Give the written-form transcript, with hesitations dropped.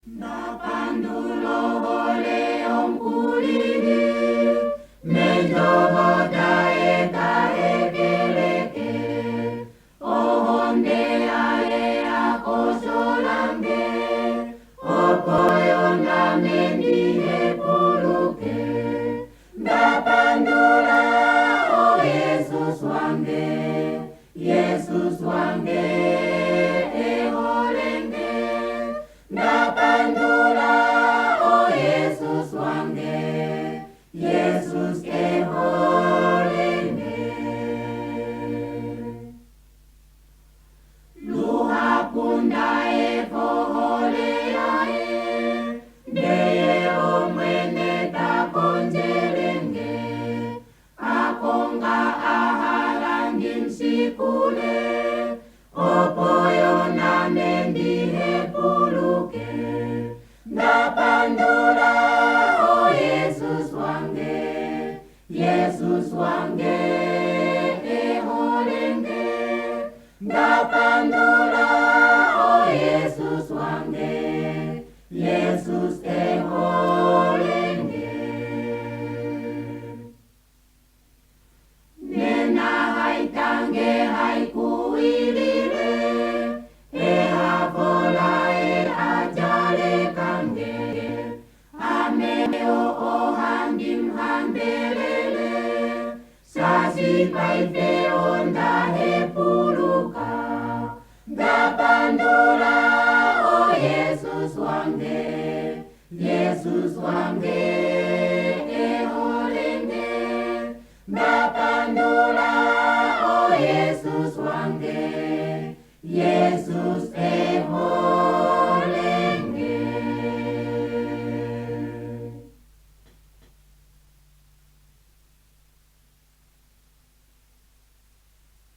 Napandulo oleong kulili, menjobo tae tae keleke, ohonde ae ako solange, opoyo na mendihe puluke. Napandula o Yesus wange, Yesus wange, eholenge. Napandula o Yesus wange, Yesus eholenge. Luha punda e pohole ae, deye omwene ta konjelenge. Ako nga ahalangin sikule, opoyo na mendihe puluke. Napandula o Yesus wange, Yesus wange, eholenge. Napandula o Yesus wange, Yesus eholenge. Nena hai tange hai kuilile, e havola e ajale kange. Ameo o handim handelele, sasi paife onda he puluka. Napandula o Yesus wange, Yesus wange, eholenge. Napandula o Yesus wange, Yesus